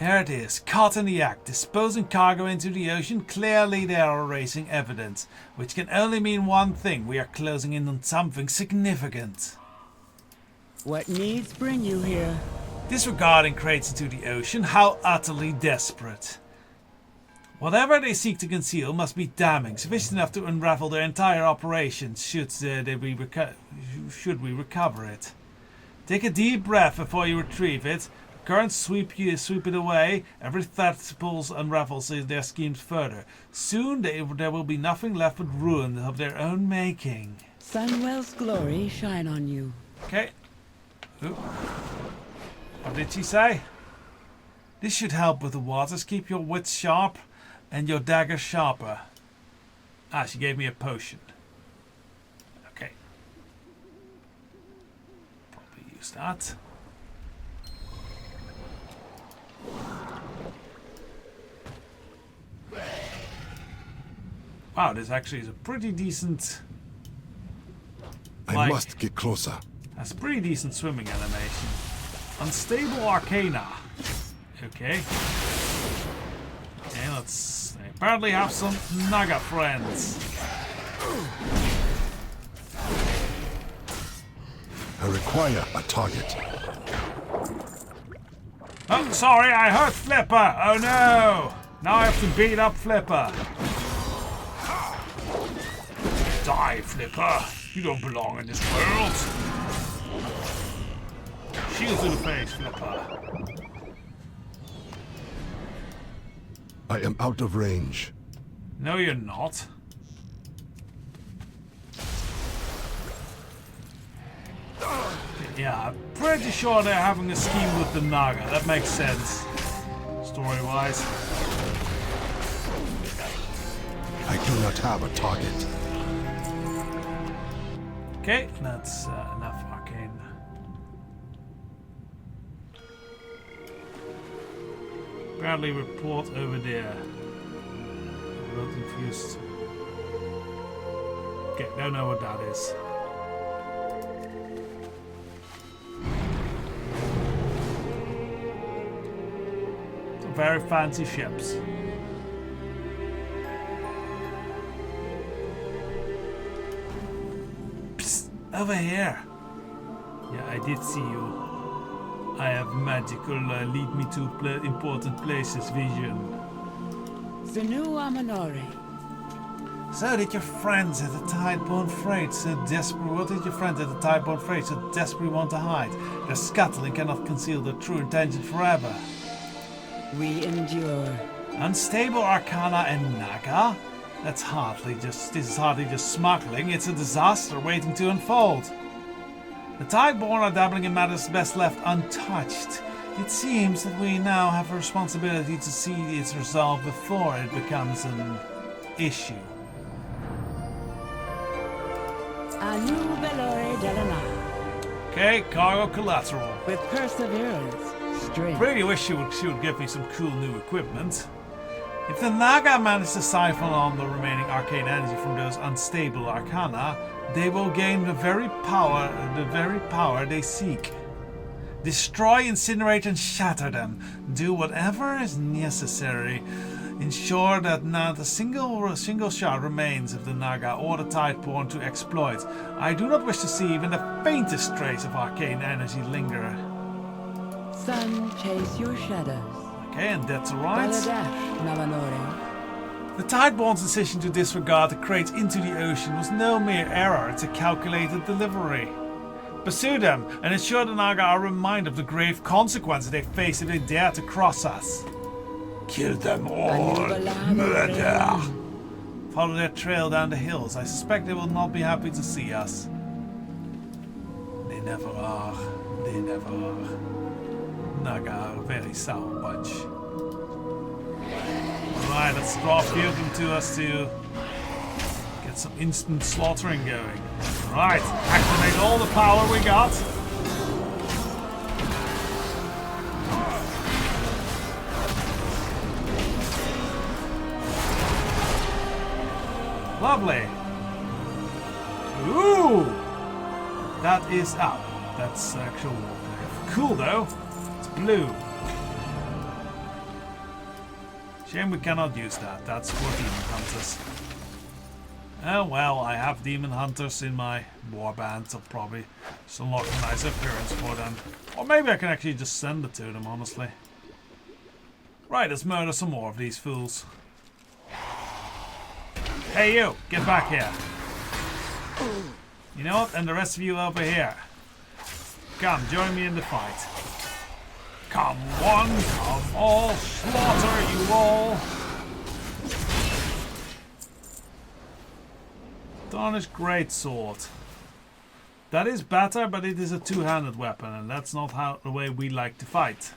There it is, caught in the act, disposing cargo into the ocean. Clearly they are erasing evidence, which can only mean one thing: we are closing in on something significant. What needs bring you here? Disregarding crates into the ocean, how utterly desperate. Whatever they seek to conceal must be damning, sufficient enough to unravel their entire operation should we recover it. Take a deep breath before you retrieve it. Currents sweep it away. Every threat unravels their schemes further. Soon there will be nothing left but ruin of their own making. Sunwell's glory shine on you. Okay. Ooh. What did she say? This should help with the waters. Keep your wits sharp and your dagger sharper. Ah, she gave me a potion. Okay. Probably use that. Wow, this actually is a pretty decent... I must get closer. That's a pretty decent swimming animation. Unstable Arcana. Okay. Okay, let's... I apparently have some Naga friends. I require a target. Oh, sorry, I hurt Flipper. Oh no! Now I have to beat up Flipper. Die, Flipper. You don't belong in this world. Shield to the face, Flipper. I am out of range. No, you're not. Yeah, I'm pretty sure they're having a scheme with the Naga. That makes sense, story-wise. I do not have a target. Okay, that's enough arcane. Apparently report over there. I'm a little confused. Okay, don't know what that is. Very fancy ships. Psst, over here. Yeah, I did see you. I have magical lead me to important places vision. Zenu Amanori. So did your friends at the Tideborne Freight so desperately? What did your friends at the Tideborne Freight so desperately want to hide? Their scuttling cannot conceal their true intention forever. We endure. Unstable Arcana and Naga? This is hardly just smuggling. It's a disaster waiting to unfold. The Tideborne are dabbling in matters best left untouched. It seems that we now have a responsibility to see its resolved before it becomes an issue. Anu Velore Delana. Okay, cargo collateral. With perseverance, strength. Really wish she would give me some cool new equipment. If the Naga manage to siphon on the remaining arcane energy from those unstable arcana, they will gain the very power they seek. Destroy, incinerate, and shatter them. Do whatever is necessary. Ensure that not a single shard remains of the Naga or the Tideborne to exploit. I do not wish to see even the faintest trace of arcane energy linger. Sun, chase your shadows. Okay, and that's right. Baladash, Navanore. The Tideborne's decision to disregard the crate into the ocean was no mere error, it's a calculated delivery. Pursue them and ensure the Naga are reminded of the grave consequences they face if they dare to cross us. Kill them all. Murder. Follow their trail down the hills. I suspect they will not be happy to see us. They never are. They never are. Naga are a very sour bunch. Alright, let's draw a few of them to us to get some instant slaughtering going. Alright, activate all the power we got. Lovely. Ooh! That is up. That's actual warcraft. Cool though. It's blue. Shame we cannot use that. That's for demon hunters. Oh well, I have demon hunters in my warband, so probably just unlock a nice appearance for them. Or maybe I can actually just send it to them, honestly. Right, let's murder some more of these fools. Hey you, get back here. You know what? And the rest of you over here. Come, join me in the fight. Come one, come all, slaughter you all. Tarnished Greatsword. That is better, but it is a two-handed weapon, and that's not the way we like to fight.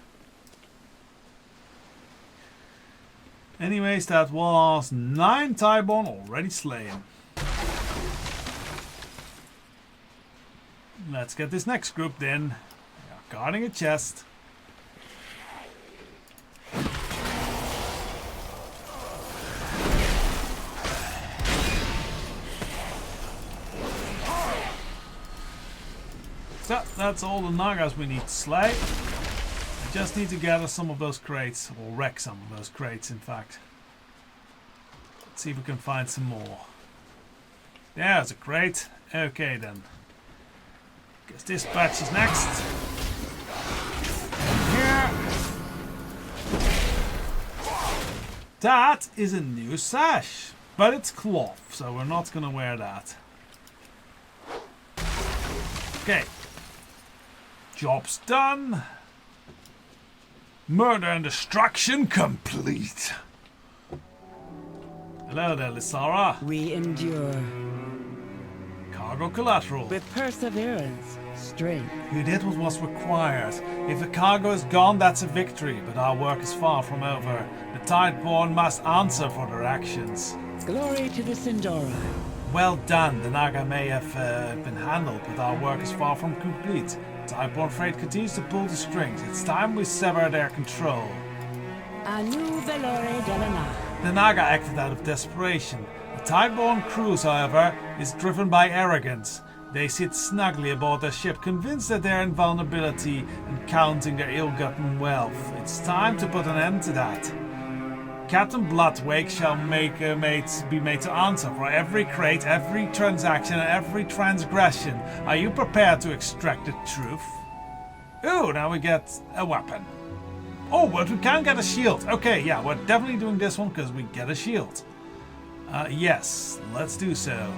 Anyways, that was 9 Tyborn already slain. Let's get this next group in. We are guarding a chest. So, that's all the Nagas we need to slay. I just need to gather some of those crates, or wreck some of those crates in fact. Let's see if we can find some more. There's a crate. Okay then. Guess this batch is next. Here. That is a new sash, but it's cloth, so we're not gonna wear that. Okay. Job's done. Murder and destruction complete. Hello there, Lysara. We endure. Cargo collateral. With perseverance, strength. You did what was required. If the cargo is gone, that's a victory, but our work is far from over. The Tideborn must answer for their actions. Glory to the Sindora. Well done. The Naga may have been handled, but our work is far from complete. Tideborn freight continues to pull the strings. It's time we sever their control. Anu Velore Delana. The Naga acted out of desperation. The Tideborn cruise, however, is driven by arrogance. They sit snugly aboard their ship, convinced that their invulnerability and counting their ill-gotten wealth. It's time to put an end to that. Captain Bloodwake shall be made to answer for every crate, every transaction, and every transgression. Are you prepared to extract the truth? Ooh, now we get a weapon. Oh, but we can get a shield. Okay, yeah, we're definitely doing this one because we get a shield. Yes, let's do so.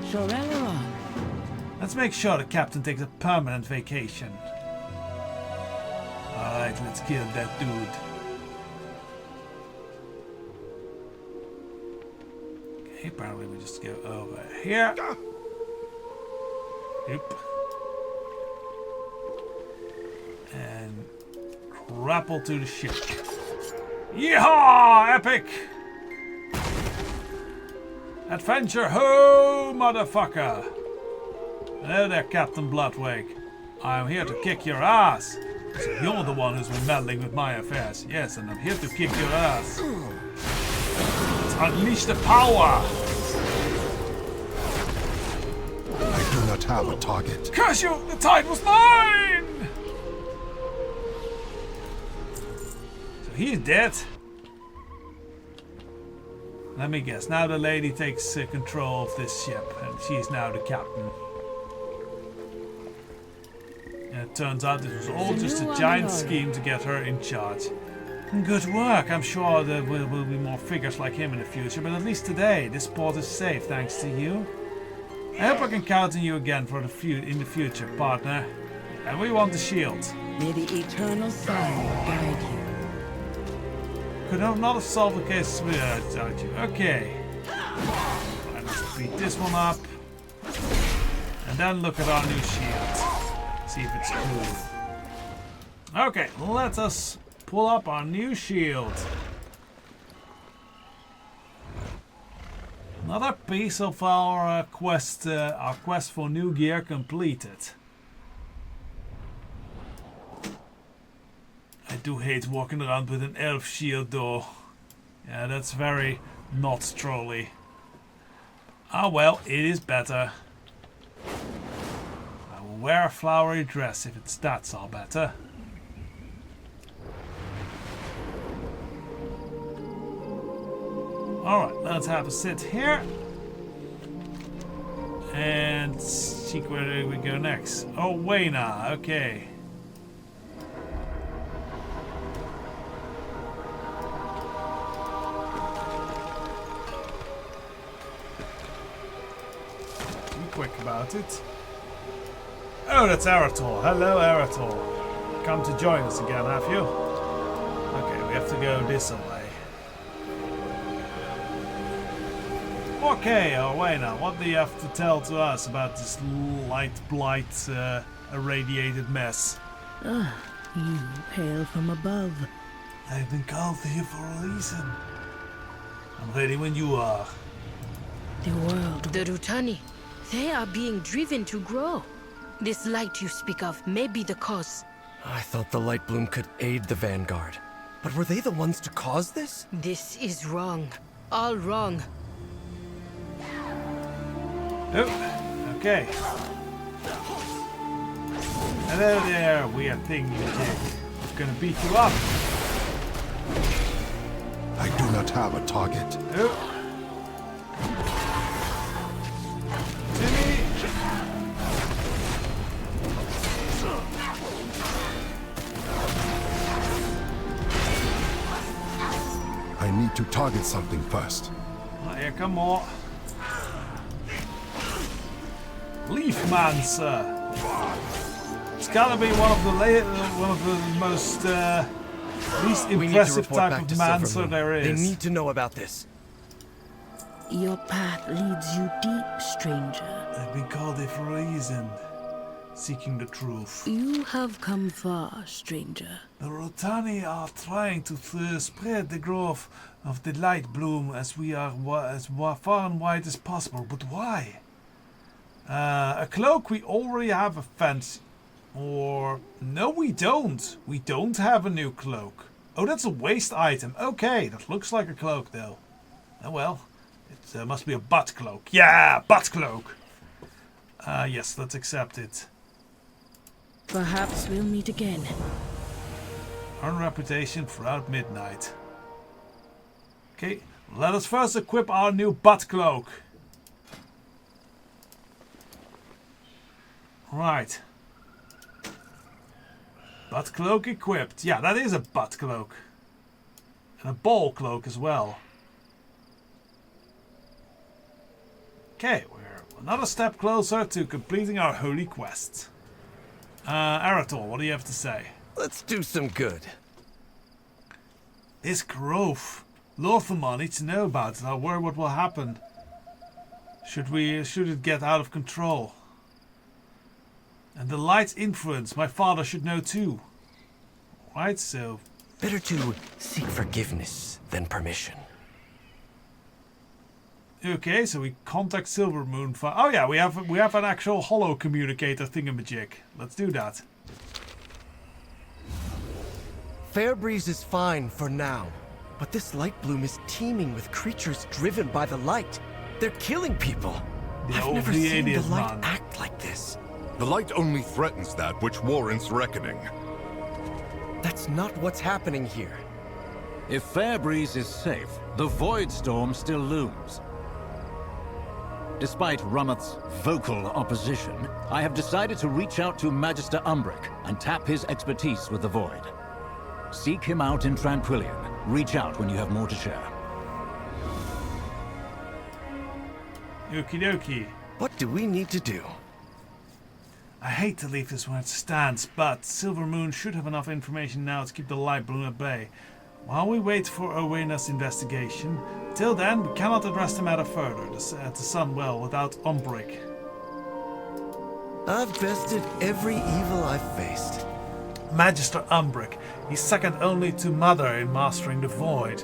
Shoreleron. Let's make sure the captain takes a permanent vacation. Alright, let's kill that dude. Okay, apparently we just go over here. Oop. And grapple to the ship. Yeehaw! Epic! Adventure ho, motherfucker! Hello there, Captain Bloodwake. I am here to kick your ass. So you're the one who's been meddling with my affairs. Yes, and I'm here to kick your ass. Let's unleash the power! I do not have a target. Curse you! The tide was mine! So he's dead. Let me guess. Now the lady takes control of this ship, and she's now the captain. And it turns out this was all just a giant scheme to get her in charge. Good work. I'm sure there will be more figures like him in the future, but at least today, this port is safe thanks to you. I hope I can count on you again for in the future, partner. And we want the shield. May the eternal sun guide you. Could not have solved the case without you. Okay. Let's beat this one up. And then look at our new shield. See if it's cool. Okay, let us pull up our new shield. Another piece of our quest for new gear completed. I do hate walking around with an elf shield though. Yeah, that's very not strolly. Ah well, it is better. I will wear a flowery dress if its stats are better. Alright, let's have a sit here. And see where we go next. Oh, Wayna, okay. Be quick about it. Oh, that's Eratol. Hello, Eratol. Come to join us again, have you? Okay, we have to go this way. Okay, Wayna, what do you have to tell to us about this light blight irradiated mess? Ah, you hail from above. I've been called here for a reason. I'm ready when you are. The world. The Rutani, they are being driven to grow. This light you speak of may be the cause. I thought the light bloom could aid the Vanguard. But were they the ones to cause this? This is wrong. All wrong. Oh, okay. Hello there, weird thing you did. I'm gonna beat you up. I do not have a target. Oh. Timmy. I need to target something first. Oh, here, come on. Leafmancer. It's gotta be one of the most least We need to impressive report type back of to mancer Silvermoon. there is. They need to know about this. Your path leads you deep, stranger. I've been called here for a reason. Seeking the truth. You have come far, stranger. The Rotani are trying to spread the growth of the light bloom as far and wide as possible. But why? A cloak, we already have a fancy. Or no, we don't. We don't have a new cloak. Oh, that's a waste item. Okay, that looks like a cloak though. Oh well, it must be a butt cloak. Yeah, butt cloak. Yes, let's accept it. Perhaps we'll meet again. Earn reputation throughout midnight. Okay, let us first equip our new butt cloak. Right. Butt cloak equipped. Yeah, that is a butt cloak. And a ball cloak as well. Okay, we're another step closer to completing our holy quest. Eratol, what do you have to say? Let's do some good. This growth. Lorthamon needs to know about it. I worry what will happen. Should it get out of control? And the light's influence, my father should know too. Right, so... Better to seek forgiveness than permission. Okay, so we contact Silvermoon. Oh yeah, we have an actual holo communicator thingamajig. Let's do that. Fairbreeze is fine for now, but this light bloom is teeming with creatures driven by the light. They're killing people. I've never seen the light act like this. The light only threatens that which warrants reckoning. That's not what's happening here. If Fairbreeze is safe, the Void Storm still looms. Despite Rummoth's vocal opposition, I have decided to reach out to Magister Umbric and tap his expertise with the Void. Seek him out in Tranquillion. Reach out when you have more to share. Okie dokie. What do we need to do? I hate to leave this where it stands, but Silvermoon should have enough information now to keep the light bloom at bay. While we wait for Owena's investigation, till then we cannot address the matter further at the Sun Well without Umbric. I've bested every evil I've faced. Magister Umbric, he's second only to Mother in mastering the Void.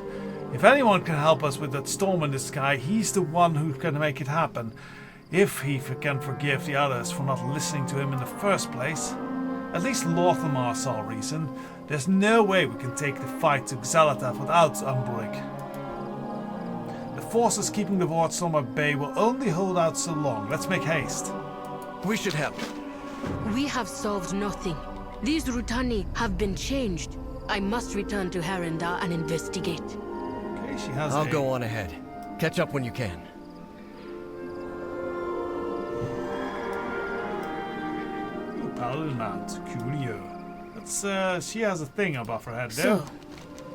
If anyone can help us with that storm in the sky, he's the one who can make it happen. If he can forgive the others for not listening to him in the first place. At least Lorthamar saw reason. There's no way we can take the fight to Xalatath without Umbric. The forces keeping the Void Storm at bay will only hold out so long. Let's make haste. We should help. We have solved nothing. These Rutani have been changed. I must return to Harenda and investigate. Okay, she has I'll go on ahead. Catch up when you can. Paladin Mount, coolio. She has a thing above her head there. So,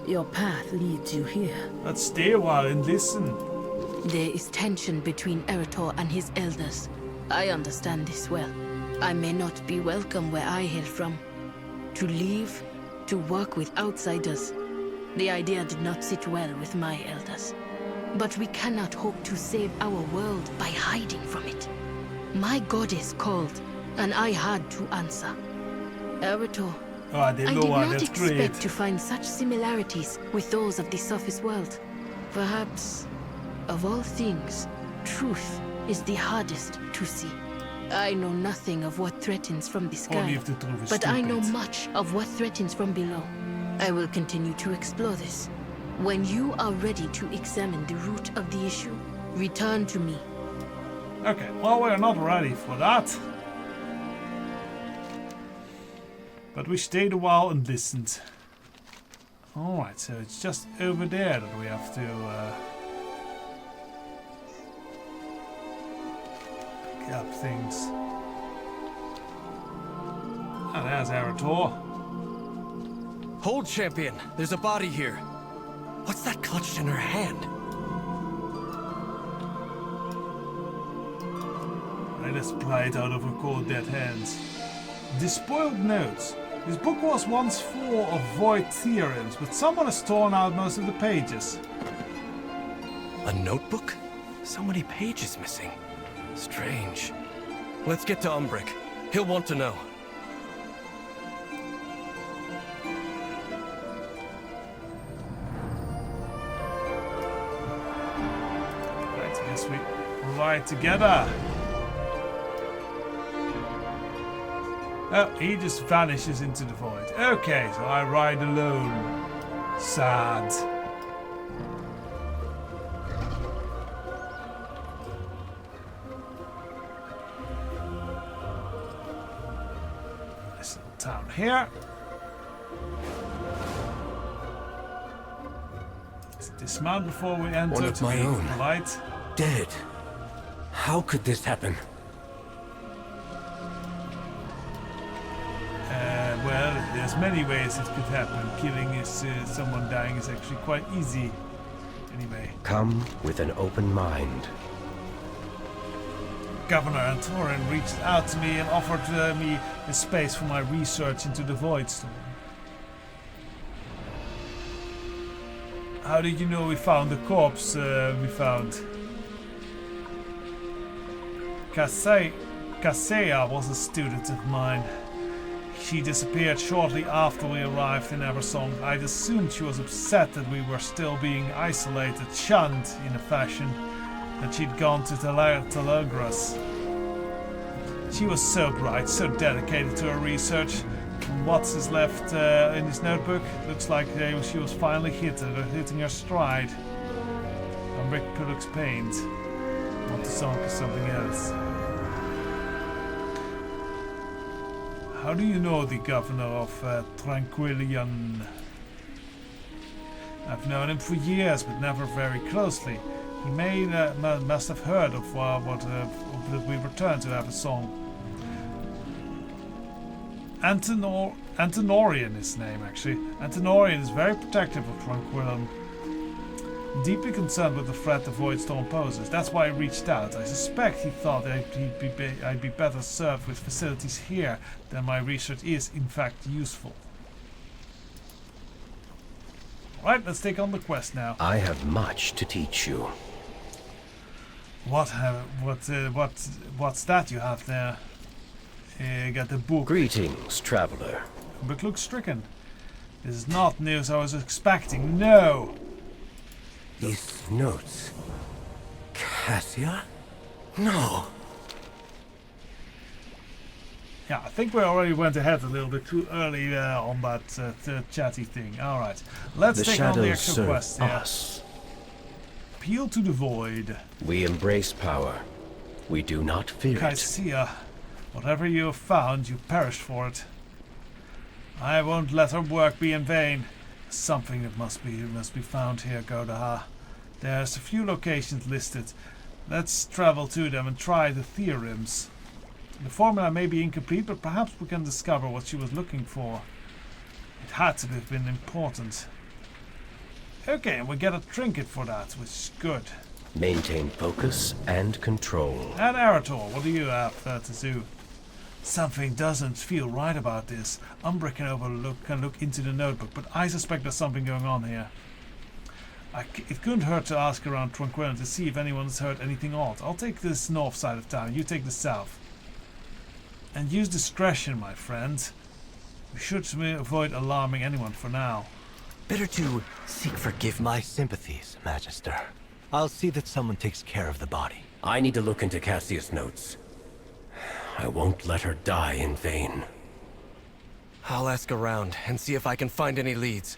your path leads you here. Let's stay a while and listen. There is tension between Eretor and his elders. I understand this well. I may not be welcome where I hail from. To leave, to work with outsiders. The idea did not sit well with my elders. But we cannot hope to save our world by hiding from it. My goddess called, and I had to answer. Eretor, Oh, I didn't I know did why. not That's expect great. to find such similarities with those of the surface world. Perhaps, of all things, truth is the hardest to see. I know nothing of what threatens from the Only sky, if the truth is but I know stupid. much of what threatens from below. I will continue to explore this. When you are ready to examine the root of the issue, return to me. Okay, well, we're not ready for that. But we stayed a while and listened. Alright, so it's just over there that we have to pick up things. Oh, there's Eretor. Hold, champion. There's a body here. What's that clutched in her hand? Let us pry it out of her cold dead hands. Despoiled notes. This book was once full of void theorems, but someone has torn out most of the pages. A notebook? So many pages missing. Strange. Let's get to Umbric. He'll want to know. Right, I guess we ride together. Oh, he just vanishes into the void. Okay, so I ride alone. Sad. This little town here. Let's dismount before we enter One of to my the own. light. Dead. How could this happen? Well, there's many ways it could happen. Killing is someone dying is actually quite easy. Anyway, Come with an open mind. Governor Antorin reached out to me and offered me a space for my research into the Void Storm. How did you know we found the corpse we found? Kaseya was a student of mine. She disappeared shortly after we arrived in Eversong. I'd assumed she was upset that we were still being isolated, shunned in a fashion, that she'd gone to Telagras. She was so bright, so dedicated to her research. From what's left in his notebook, looks like she was finally hitting her stride. Rick Pullock's paint. Want to song is something else. How do you know the governor of Tranquillion? I've known him for years, but never very closely. He must have heard of that we returned to have a song. Antonorian is his name, actually. Antonorian is very protective of Tranquillion. Deeply concerned with the threat the Void Storm poses. That's why I reached out. I suspect he thought I'd be better served with facilities here than my research is, in fact, useful. Alright, let's take on the quest now. I have much to teach you. What's that you have there? Got the book. Greetings, traveler. Book looks stricken. This is not news I was expecting. No! These notes. Cassia? No. Yeah, I think we already went ahead a little bit too early on that chatty thing. Alright, let's The take on the shadows actual serve quest. Yeah. us. Appeal to the void. We embrace power. We do not fear it. Kaisia, whatever you have found, you perished for it. I won't let her work be in vain. Something that must be found here, Goudaha. There's a few locations listed. Let's travel to them and try the theorems. The formula may be incomplete, but perhaps we can discover what she was looking for. It had to have been important. Okay, and we get a trinket for that, which is good. Maintain focus and control. And Erettor, what do you have to do? Something doesn't feel right about this. Umbra can look into the notebook, but I suspect there's something going on here. It couldn't hurt to ask around Tranquillity to see if anyone's heard anything odd. I'll take this north side of town, you take the south. And use discretion, my friend. We should avoid alarming anyone for now. Better to forgive my sympathies, Magister. I'll see that someone takes care of the body. I need to look into Cassius' notes. I won't let her die in vain. I'll ask around and see if I can find any leads.